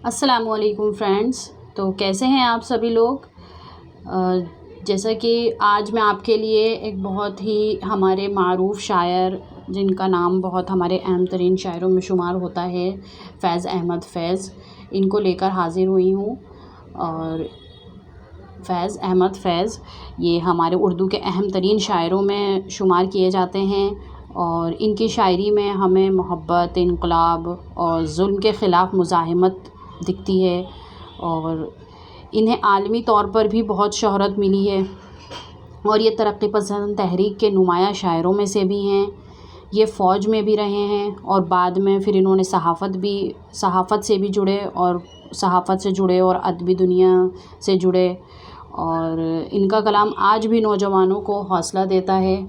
السلام علیکم فرینڈس، تو کیسے ہیں آپ سبھی لوگ؟ جیسا کہ آج میں آپ کے لیے ایک بہت ہی ہمارے معروف شاعر جن کا نام بہت ہمارے اہم ترین شاعروں میں شمار ہوتا ہے، فیض احمد فیض، ان کو لے کر حاضر ہوئی ہوں۔ اور فیض احمد فیض یہ ہمارے اردو کے اہم ترین شاعروں میں شمار کیے جاتے ہیں، اور ان کی شاعری میں ہمیں محبت، انقلاب اور ظلم کے خلاف مزاحمت دکھتی ہے، اور انہیں عالمی طور پر بھی بہت شہرت ملی ہے، اور یہ ترقی پسند تحریک کے نمایاں شاعروں میں سے بھی ہیں۔ یہ فوج میں بھی رہے ہیں، اور بعد میں پھر انہوں نے صحافت سے بھی جڑے، اور صحافت سے جڑے اور ادبی دنیا سے جڑے، اور ان کا کلام آج بھی نوجوانوں کو حوصلہ دیتا ہے۔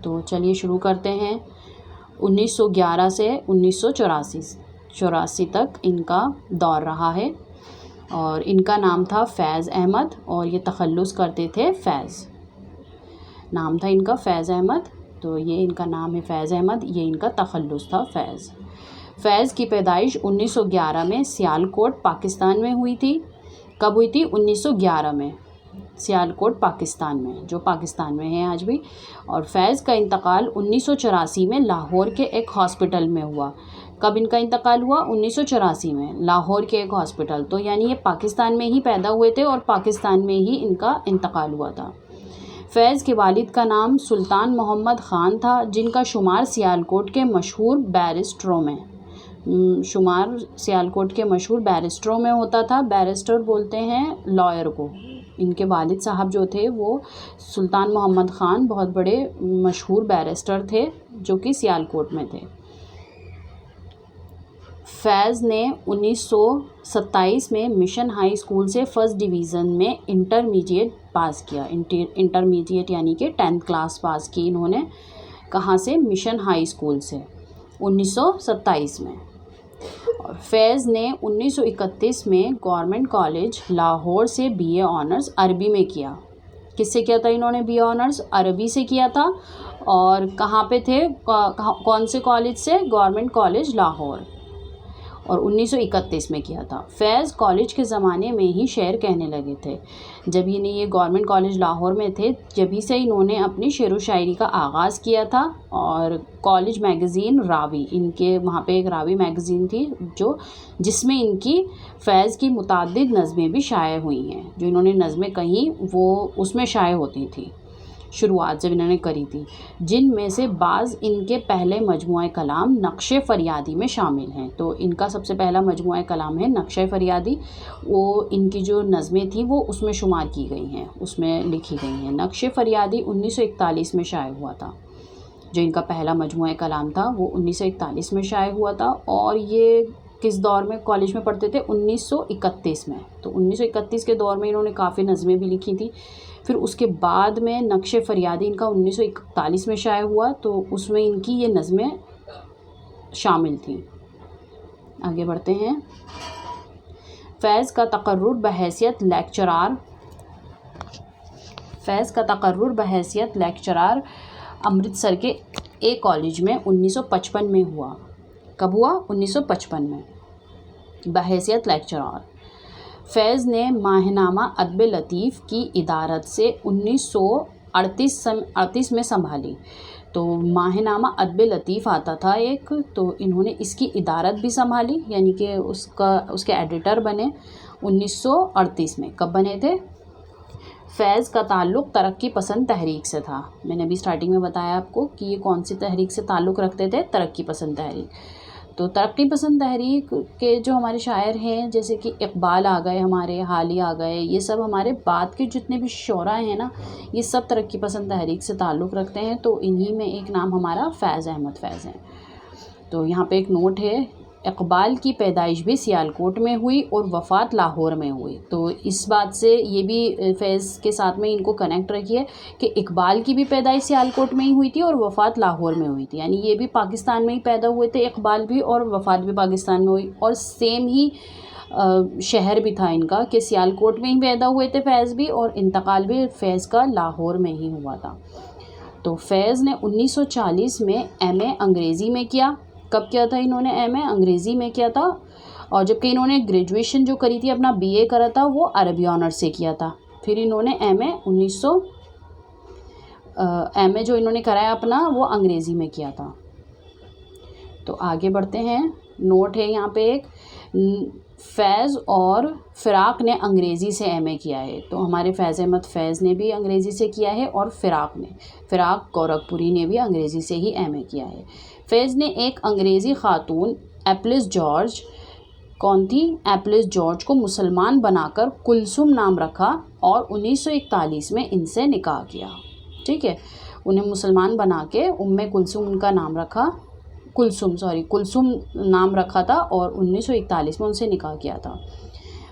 تو چلیے شروع کرتے ہیں۔ 1911 سے 1984 تک ان کا دور رہا ہے، اور ان کا نام تھا فیض احمد، اور یہ تخلص کرتے تھے فیض۔ نام تھا ان کا فیض احمد، تو یہ ان کا نام ہے فیض احمد، یہ ان کا تخلص تھا فیض۔ فیض کی پیدائش 1911 میں سیالکوٹ پاکستان میں ہوئی تھی۔ کب ہوئی تھی؟ 1911 میں، سیالکوٹ پاکستان میں، جو پاکستان میں ہے آج بھی۔ اور فیض کا انتقال 1984 میں لاہور کے ایک ہاسپٹل میں ہوا۔ کب ان کا انتقال ہوا؟ 1984 میں، لاہور کے ایک ہاسپٹل۔ تو یعنی یہ پاکستان میں ہی پیدا ہوئے تھے، اور پاکستان میں ہی ان کا انتقال ہوا تھا۔ فیض کے والد کا نام سلطان محمد خان تھا، جن کا شمار سیالکوٹ کے مشہور بیرسٹروں میں ہوتا تھا۔ بیرسٹر بولتے ہیں لائر کو۔ ان کے والد صاحب جو تھے وہ سلطان محمد خان بہت بڑے مشہور بیرسٹر تھے، جو کہ سیالکوٹ میں تھے۔ فیض نے 1927 میں مشن ہائی اسکول سے فرسٹ ڈویژن میں انٹرمیڈیٹ پاس کیا۔ انٹرمیڈیٹ یعنی کہ 10th کلاس پاس کی انہوں نے۔ کہاں سے؟ مشن ہائی اسکول سے، 1927 میں۔ اور فیض نے 1931 میں گورنمنٹ کالج لاہور سے BA آنرز عربی میں کیا۔ کس سے کیا تھا انہوں نے BA آنرز؟ عربی سے کیا تھا۔ اور کہاں پہ تھے؟ کون سے کالج سے؟ گورنمنٹ کالج لاہور، اور 1931 میں کیا تھا۔ فیض کالج کے زمانے میں ہی شعر کہنے لگے تھے۔ جب یہ گورنمنٹ کالج لاہور میں تھے، جبھی سے انہوں نے اپنی شعر و شاعری کا آغاز کیا تھا۔ اور کالج میگزین راوی، ان کے وہاں پہ ایک راوی میگزین تھی جس میں ان کی فیض کی متعدد نظمیں بھی شائع ہوئی ہیں۔ جو انہوں نے نظمیں کہیں وہ اس میں شائع ہوتی تھی شروعات جب انہوں نے کری تھی، جن میں سے بعض ان کے پہلے مجموعہ کلام نقش فریادی میں شامل ہیں۔ تو ان کا سب سے پہلا مجموعہ کلام ہے نقش فریادی۔ وہ ان کی جو نظمیں تھیں وہ اس میں شمار کی گئی ہیں، اس میں لکھی گئی ہیں۔ نقش فریادی 1941 میں شائع ہوا تھا۔ جو ان کا پہلا مجموعہ کلام تھا وہ 1941 میں شائع ہوا تھا، اور یہ کس دور میں کالج میں پڑھتے تھے؟ 1931 میں۔ تو 1931 کے دور میں انہوں نے کافی نظمیں بھی لکھی تھیں۔ پھر اس کے بعد میں نقش فریادی ان کا 1941 میں شائع ہوا، تو اس میں ان کی یہ نظمیں شامل تھیں۔ آگے بڑھتے ہیں۔ فیض کا تقرر بحیثیت لیکچرار امرتسر کے ایک کالج میں 1955 میں ہوا۔ کب ہوا؟ 1955 میں، بحیثیت لیکچرار۔ فیض نے ماہنامہ ادب لطیف کی ادارت سے 1938 میں سنبھالی۔ تو ماہنامہ ادب لطیف آتا تھا ایک، تو انہوں نے اس کی ادارت بھی سنبھالی، یعنی کہ اس کے ایڈیٹر بنے 1938 میں۔ کب بنے تھے؟ فیض کا تعلق ترقی پسند تحریک سے تھا۔ میں نے ابھی اسٹارٹنگ میں بتایا آپ کو کہ یہ کون سی تحریک سے تعلق رکھتے تھے؟ ترقی پسند تحریک۔ تو ترقی پسند تحریک کے جو ہمارے شاعر ہیں، جیسے کہ اقبال آ گئے، ہمارے حالی آ گئے، یہ سب ہمارے بعد کے جتنے بھی شعراء ہیں نا، یہ سب ترقی پسند تحریک سے تعلق رکھتے ہیں۔ تو انہی میں ایک نام ہمارا فیض احمد فیض ہیں۔ تو یہاں پہ ایک نوٹ ہے، اقبال کی پیدائش بھی سیالکوٹ میں ہوئی اور وفات لاہور میں ہوئی۔ تو اس بات سے یہ بھی فیض کے ساتھ میں ان کو کنیکٹ رکھیے کہ اقبال کی بھی پیدائش سیالکوٹ میں ہی ہوئی تھی اور وفات لاہور میں ہوئی تھی، یعنی یہ بھی پاکستان میں ہی پیدا ہوئے تھے اقبال بھی، اور وفات بھی پاکستان میں ہوئی، اور سیم ہی شہر بھی تھا ان کا کہ سیالکوٹ میں ہی پیدا ہوئے تھے فیض بھی، اور انتقال بھی فیض کا لاہور میں ہی ہوا تھا۔ تو فیض نے 1940 میں MA انگریزی میں کیا، کب کیا تھا انہوں نے ایم اے؟ انگریزی میں کیا تھا. اور جبکہ انہوں نے گریجویشن جو کری تھی اپنا بی اے کرا تھا وہ عربی آنر سے کیا تھا. پھر انہوں نے ایم اے جو انہوں نے کرایا اپنا وہ انگریزی میں کیا تھا. تو آگے بڑھتے ہیں. نوٹ ہے یہاں پہ ایک، فیض اور فراق نے انگریزی سے ایم اے کیا ہے. تو ہمارے فیض احمد فیض نے بھی انگریزی سے کیا ہے اور فراق گورکھپوری نے بھی انگریزی سے ہی ایم اے کیا ہے. فیض نے ایک انگریزی خاتون ایپلس جارج، کون تھی؟ ایپلس جارج کو مسلمان بنا کر کلثوم نام رکھا اور 1941 میں ان سے نکاح کیا. ٹھیک ہے، انہیں مسلمان بنا کے کلثوم ان کا نام رکھا، کلثوم نام رکھا تھا اور 1941 میں ان سے نکاح کیا تھا.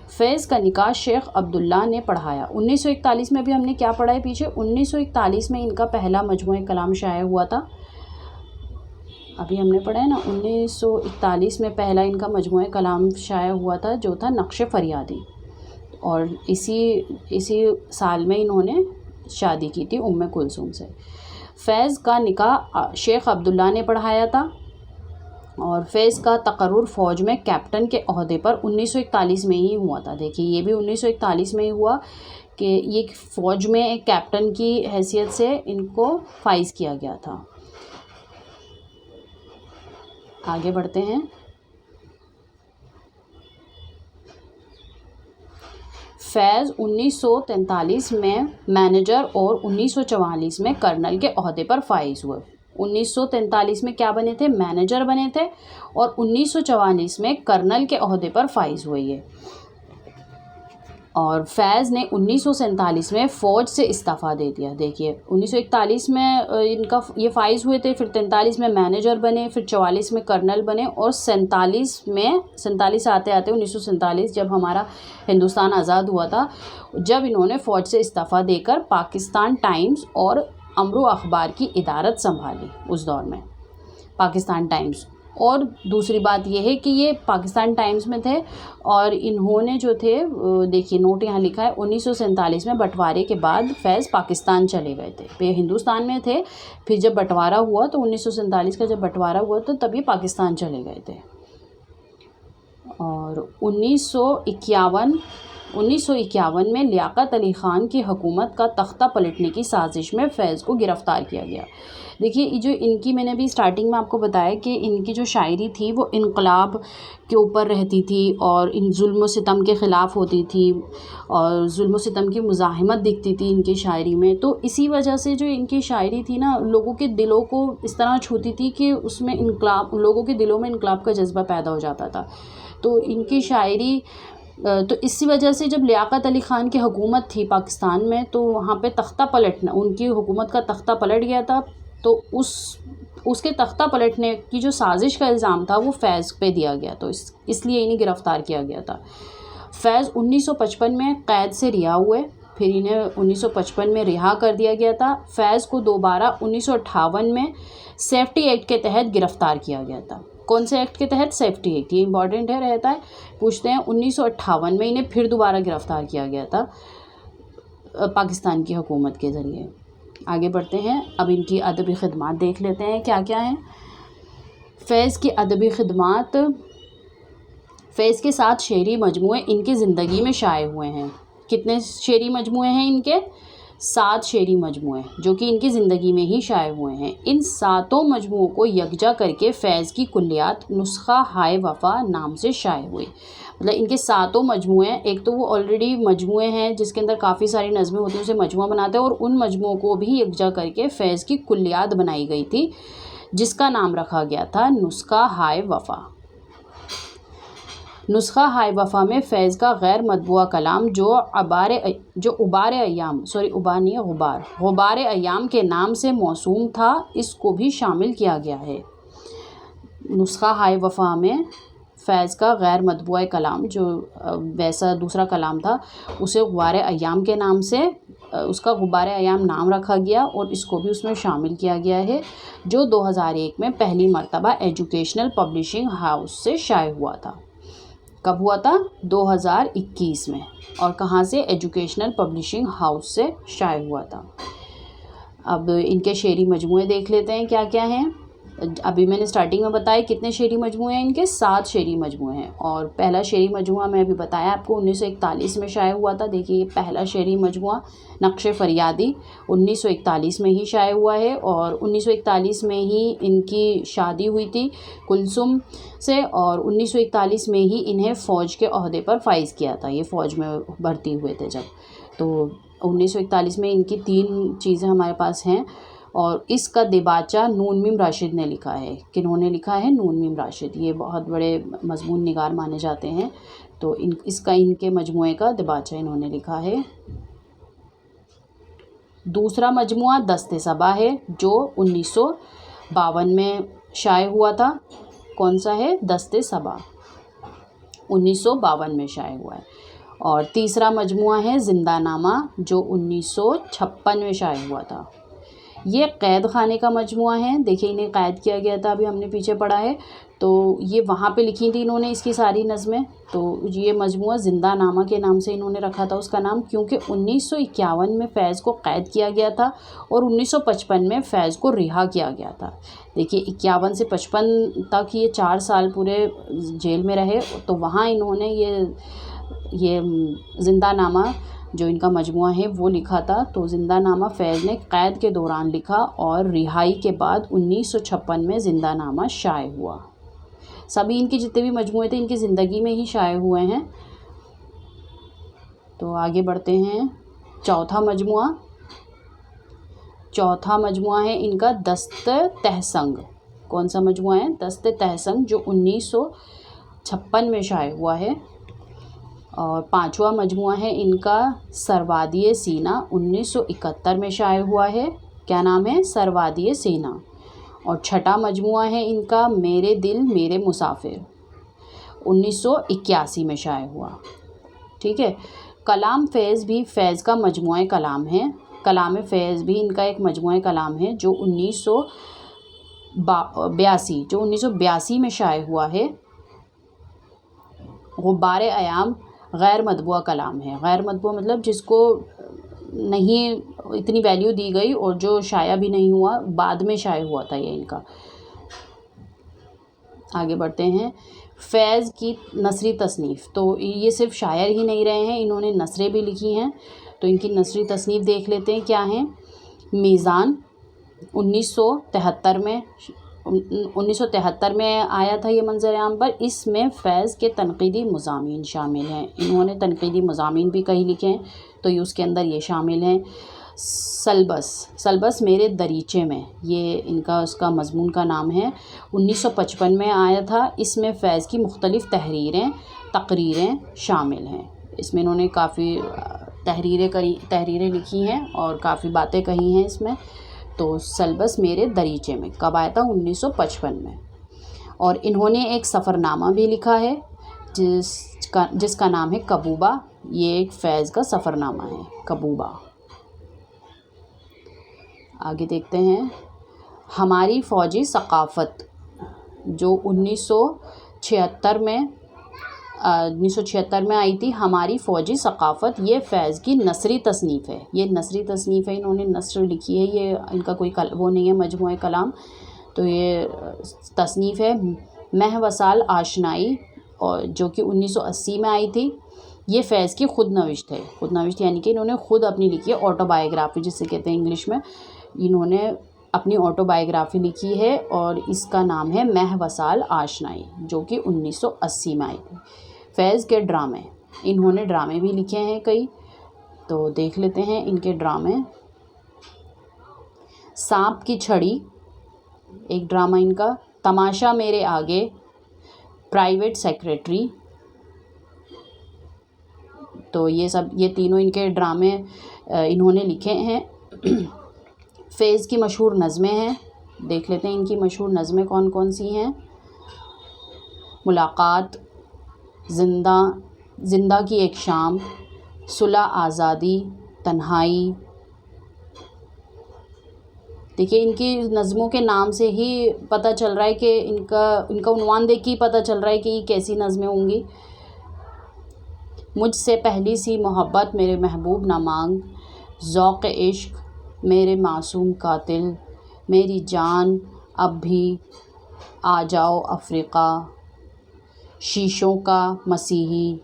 فیض کا نکاح شیخ عبداللہ نے پڑھایا. 1941 میں بھی ہم نے کیا پڑھا ہے پیچھے؟ 1941 میں ان کا پہلا مجموعہ کلام شائع ہوا تھا. ابھی ہم نے پڑھا ہے نا، 1941 میں پہلا ان کا مجموعہ کلام شائع ہوا تھا جو تھا نقش فریادی. اور اسی سال میں انہوں نے شادی کی تھی کلثوم سے. فیض کا نکاح شیخ عبداللہ نے پڑھایا تھا. اور فیض کا تقرر فوج میں کیپٹن کے عہدے پر 1941 میں ہی ہوا تھا. دیکھیے یہ بھی 1941 میں ہی ہوا کہ یہ فوج میں ایک کیپٹن کی حیثیت سے ان کو فائز کیا گیا تھا. آگے بڑھتے ہیں. فیض 1943 میں مینیجر اور 1944 میں کرنل کے عہدے پر فائز ہوئے. 1943 میں کیا بنے تھے؟ مینیجر بنے تھے اور 1944 میں کرنل کے عہدے پر فائز ہوئے یہ. اور فیض نے 1947 میں فوج سے استعفیٰ دے دیا. دیکھیے 1941 میں ان کا یہ فائز ہوئے تھے، پھر 43 میں مینیجر بنے، پھر 44 میں کرنل بنے اور 47 آتے 1947 جب ہمارا ہندوستان آزاد ہوا تھا، جب انہوں نے فوج سے استعفیٰ دے کر پاکستان ٹائمز اور امر و اخبار کی ادارت سنبھالی اس دور میں. پاکستان ٹائمز، اور دوسری بات یہ ہے کہ یہ پاکستان ٹائمز میں تھے اور انہوں نے جو تھے، دیکھیے نوٹ یہاں لکھا ہے، 1947 میں بٹوارے کے بعد فیض پاکستان چلے گئے تھے. ہندوستان میں تھے، پھر جب بٹوارا ہوا تو 1947 کا جب بٹوارا ہوا تو تب یہ پاکستان چلے گئے تھے. اور 1951 میں لیاقت علی خان کی حکومت کا تختہ پلٹنے کی سازش میں فیض کو گرفتار کیا گیا. دیکھیے جو ان کی، میں نے بھی اسٹارٹنگ میں آپ کو بتایا کہ ان کی جو شاعری تھی وہ انقلاب کے اوپر رہتی تھی اور ان ظلم و ستم کے خلاف ہوتی تھی اور ظلم و ستم کی مزاحمت دکھتی تھی ان کی شاعری میں. تو اسی وجہ سے جو ان کی شاعری تھی نا، لوگوں کے دلوں کو اس طرح چھوتی تھی کہ اس میں لوگوں کے دلوں میں انقلاب کا جذبہ پیدا ہو جاتا تھا. تو ان کی شاعری، تو اسی وجہ سے جب لیاقت علی خان کی حکومت تھی پاکستان میں تو وہاں پہ تختہ پلٹنا، ان کی حکومت کا تختہ پلٹ گیا تھا. تو اس کے تختہ پلٹنے کی جو سازش کا الزام تھا وہ فیض پہ دیا گیا، تو اس لیے انہیں گرفتار کیا گیا تھا. فیض 1955 میں قید سے رہا ہوئے، پھر انہیں 1955 میں رہا کر دیا گیا تھا. فیض کو دوبارہ 1958 میں سیفٹی ایکٹ کے تحت گرفتار کیا گیا تھا. کون سے ایکٹ کے تحت؟ Safety act. یہ امپورٹنٹ ہے، رہتا ہے، پوچھتے ہیں. 1958 میں انہیں پھر دوبارہ گرفتار کیا گیا تھا پاکستان کی حکومت کے ذریعے. آگے بڑھتے ہیں. اب ان کی ادبی خدمات دیکھ لیتے ہیں کیا کیا ہیں. فیض کی ادبی خدمات، فیض کے 7 شعری مجموعے ان کی زندگی میں شائع ہوئے ہیں. کتنے شعری مجموعے ہیں ان کے؟ 7 شعری مجموعے جو کہ ان کی زندگی میں ہی شائع ہوئے ہیں. ان 7 مجموعوں کو یکجا کر کے فیض کی کلیات نسخہ ہائے وفا نام سے شائع ہوئی. مطلب ان کے 7 مجموعے، ایک تو وہ آلریڈی مجموعے ہیں جس کے اندر کافی ساری نظمیں ہوتی ہیں، اسے مجموعہ بناتے ہیں، اور ان مجموعوں کو بھی یکجا کر کے فیض کی کلیات بنائی گئی تھی جس کا نام رکھا گیا تھا نسخہ ہائے وفا. نسخہ ہائے وفا میں فیض کا غیر مطبوعہ کلام جو غبار ایام کے نام سے موسوم تھا، اس کو بھی شامل کیا گیا ہے. نسخہ ہائے وفا میں فیض کا غیر مطبوعہ کلام جو ویسا دوسرا کلام تھا اسے غبار ایام کے نام سے، اس کا غبار ایام نام رکھا گیا اور اس کو بھی اس میں شامل کیا گیا ہے، جو 2001 میں پہلی مرتبہ ایجوکیشنل پبلشنگ ہاؤس سے شائع ہوا تھا. کب ہوا تھا؟ 2021 میں. اور کہاں سے؟ ایجوکیشنل پبلشنگ ہاؤس سے شائع ہوا تھا. اب ان کے شعری مجموعے دیکھ لیتے ہیں کیا کیا ہیں. ابھی میں نے اسٹارٹنگ میں بتایا کتنے شعری مجموعے ہیں ان کے، 7 شعری مجموعے ہیں، اور پہلا شعری مجموعہ میں ابھی بتایا آپ کو 1941 میں شائع ہوا تھا۔ دیکھیے یہ پہلا شعری مجموعہ نقش فریادی 1941 میں ہی شائع ہوا ہے، اور 1941 میں ہی ان کی شادی ہوئی تھی کلثوم سے، اور 1941 میں ہی انہیں فوج کے عہدے پر فائز کیا تھا، یہ فوج میں بھرتی ہوئے تھے جب۔ تو 1941 میں ان کی 3 چیزیں ہمارے پاس ہیں، اور اس کا دباچہ نون میم راشد نے لکھا ہے۔ کنہوں نے لکھا ہے؟ نون میم راشد، یہ بہت بڑے مضمون نگار مانے جاتے ہیں، تو ان کے مجموعے کا دباچہ انہوں نے لکھا ہے۔ دوسرا مجموعہ دست صبا ہے جو 1952 میں شائع ہوا تھا۔ کون سا ہے؟ دست صبا 1952 میں شائع ہوا ہے۔ اور تیسرا مجموعہ ہے زندہ نامہ جو 1956 میں شائع ہوا تھا۔ یہ قید خانے کا مجموعہ ہے، دیکھیں انہیں قید کیا گیا تھا، ابھی ہم نے پیچھے پڑھا ہے، تو یہ وہاں پہ لکھی تھی انہوں نے اس کی ساری نظمیں، تو یہ مجموعہ زندہ نامہ کے نام سے انہوں نے رکھا تھا اس کا نام، کیونکہ 1951 میں فیض کو قید کیا گیا تھا اور 1955 میں فیض کو رہا کیا گیا تھا۔ دیکھیے 51 سے 55 تک یہ 4 سال پورے جیل میں رہے، تو وہاں انہوں نے یہ زندہ نامہ جو ان کا مجموعہ ہے وہ لکھا تھا۔ تو زندہ نامہ فیض نے قید کے دوران لکھا، اور رہائی کے بعد 1956 میں زندہ نامہ شائع ہوا۔ سبھی ان کے جتنے بھی مجموعے تھے ان کی زندگی میں ہی شائع ہوئے ہیں۔ تو آگے بڑھتے ہیں۔ چوتھا مجموعہ ہے ان کا دست تہسنگ۔ کون سا مجموعہ ہے؟ دست تہسنگ جو 1956 میں شائع ہوا ہے۔ اور پانچواں مجموعہ ہے ان کا سروادی سینہ 1971 میں شائع ہوا ہے۔ کیا نام ہے؟ سروادی سینہ۔ اور چھٹا مجموعہ ہے ان کا میرے دل میرے مسافر 1981 میں شائع ہوا۔ ٹھیک ہے۔ کلام فیض بھی فیض کا مجموعہ کلام ہے، کلام فیض بھی ان کا ایک مجموعہ کلام ہے جو 1982 میں شائع ہوا ہے۔ غبار ایام غیر مطبوعہ کلام ہے، غیر مطبوعہ مطلب جس کو نہیں اتنی ویلیو دی گئی اور جو شائع بھی نہیں ہوا، بعد میں شائع ہوا تھا یہ ان کا۔ آگے بڑھتے ہیں۔ فیض کی نثری تصنیف، تو یہ صرف شاعر ہی نہیں رہے ہیں، انہوں نے نثریں بھی لکھی ہیں، تو ان کی نثری تصنیف دیکھ لیتے ہیں کیا ہیں۔ میزان 1973 میں آیا تھا یہ منظر عام پر، اس میں فیض کے تنقیدی مضامین شامل ہیں، انہوں نے تنقیدی مضامین بھی کئی لکھے ہیں، تو یہ اس کے اندر یہ شامل ہیں۔ سلبس میرے دریچے میں، یہ اس کا مضمون کا نام ہے، 1955 میں آیا تھا، اس میں فیض کی مختلف تقریریں شامل ہیں، اس میں انہوں نے کافی تحریریں لکھی ہیں اور کافی باتیں کہی ہیں اس میں۔ تو سلبس میرے دریچے میں کب آیا تھا؟ 1955 میں۔ اور انہوں نے ایک سفر نامہ بھی لکھا ہے جس کا نام ہے کبوبہ، یہ ایک فیض کا سفر نامہ ہے کبوبہ۔ آگے دیکھتے ہیں۔ ہماری فوجی ثقافت جو 1976 میں آئی تھی، ہماری فوجی ثقافت، یہ فیض کی نثری تصنیف ہے، انہوں نے نثر لکھی ہے، یہ ان کا کوئی وہ نہیں ہے مجموعہ کلام، تو یہ تصنیف ہے۔ مہ وصال آشنائی اور جو کہ 1980 میں آئی تھی، یہ فیض کی خود نوشت ہے، یعنی کہ انہوں نے خود اپنی لکھی ہے، آٹو بایوگرافی جسے کہتے ہیں انگلش میں، انہوں نے اپنی آٹو بایوگرافی لکھی ہے اور اس کا نام ہے مہ وصال آشنائی، جو کہ 1980 میں آئی تھی۔ فیض کے ڈرامے، انہوں نے ڈرامے بھی لکھے ہیں کئی، تو دیکھ لیتے ہیں ان کے ڈرامے۔ سانپ کی چھڑی ایک ڈرامہ ان کا، تماشا میرے آگے، پرائیویٹ سیکریٹری، تو یہ تینوں ان کے ڈرامے انہوں نے لکھے ہیں۔ فیض کی مشہور نظمیں ہیں، دیکھ لیتے ہیں ان کی مشہور نظمیں کون کون سی ہیں۔ ملاقات، زندہ کی ایک شام، صلح آزادی، تنہائی۔ دیکھیے ان کی نظموں کے نام سے ہی پتہ چل رہا ہے کہ ان کا عنوان دیکھ کے ہی پتہ چل رہا ہے کہ یہ کیسی نظمیں ہوں گی۔ مجھ سے پہلی سی محبت میرے محبوب نہ مانگ، ذوق عشق میرے معصوم قاتل، میری جان اب بھی، آ جاؤ افریقہ، شیشوں کا مسیحی،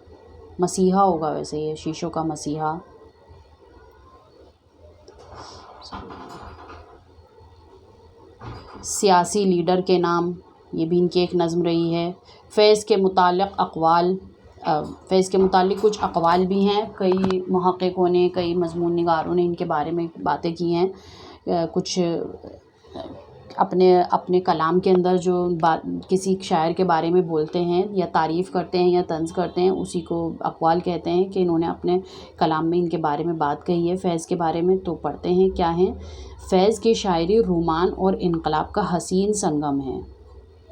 مسیحا ہوگا ویسے یہ، شیشوں کا مسیحا، سیاسی لیڈر کے نام، یہ بھی ان کی ایک نظم رہی ہے۔ فیض کے متعلق اقوال، فیض کے متعلق کچھ اقوال بھی ہیں، کئی محققوں نے، کئی مضمون نگاروں نے ان کے بارے میں باتیں کی ہیں۔ کچھ اپنے کلام کے اندر جو کسی شاعر کے بارے میں بولتے ہیں یا تعریف کرتے ہیں یا طنز کرتے ہیں، اسی کو اقوال کہتے ہیں، کہ انہوں نے اپنے کلام میں ان کے بارے میں بات کہی ہے فیض کے بارے میں۔ تو پڑھتے ہیں کیا ہیں۔ فیض کی شاعری رومان اور انقلاب کا حسین سنگم ہے۔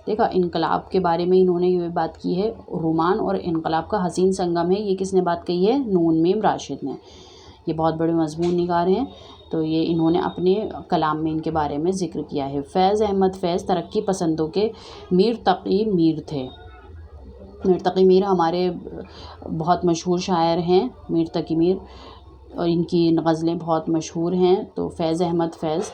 دیکھا، انقلاب کے بارے میں انہوں نے یہ بات کی ہے، رومان اور انقلاب کا حسین سنگم ہے، یہ کس نے بات کہی ہے؟ نون میم راشد نے۔ یہ بہت بڑے مضمون نگار ہیں، تو یہ انہوں نے اپنے کلام میں ان کے بارے میں ذکر کیا ہے۔ فیض احمد فیض ترقی پسندوں کے میر تقی میر تھے۔ میر تقی میر ہمارے بہت مشہور شاعر ہیں، میر تقی میر، اور ان کی غزلیں بہت مشہور ہیں۔ تو فیض احمد فیض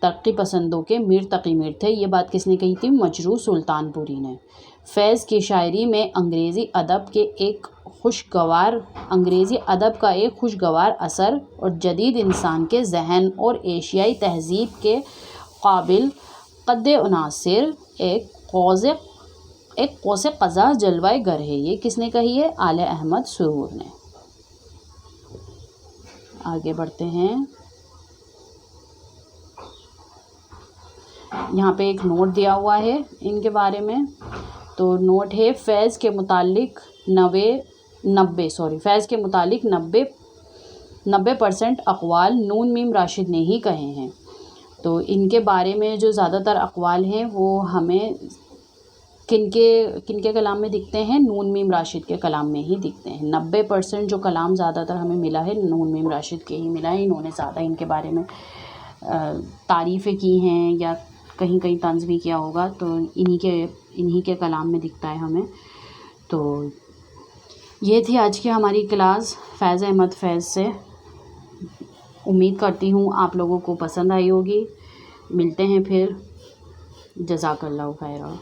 ترقی پسندوں کے میر تقی میر تھے، یہ بات کس نے کہی تھی؟ مجروح سلطان پوری نے۔ فیض کی شاعری میں انگریزی ادب کا ایک خوشگوار اثر اور جدید انسان کے ذہن اور ایشیائی تہذیب کے قابل قد عناصر ایک قوس قزح جلوہ گر ہے، یہ کس نے کہی ہے؟ آل احمد سرور نے۔ آگے بڑھتے ہیں، یہاں پہ ایک نوٹ دیا ہوا ہے ان کے بارے میں۔ تو نوٹ ہے، فیض کے متعلق 90% اقوال نون میم راشد نے ہی کہے ہیں۔ تو ان کے بارے میں جو زیادہ تر اقوال ہیں وہ ہمیں کن کے کلام میں دکھتے ہیں؟ نون میم راشد کے کلام میں ہی دکھتے ہیں۔ 90% جو کلام زیادہ تر ہمیں ملا ہے نون میم راشد کے ہی ملا ہے، انہوں نے زیادہ ان کے بارے میں تعریفیں کی ہیں یا کہیں کہیں طنز بھی کیا ہوگا، تو انہی کے کلام میں دکھتا ہے ہمیں۔ تو یہ تھی آج کی ہماری کلاس فیض احمد فیض سے۔ امید کرتی ہوں آپ لوگوں کو پسند آئی ہوگی۔ ملتے ہیں پھر، جزاک اللہ خیرہ۔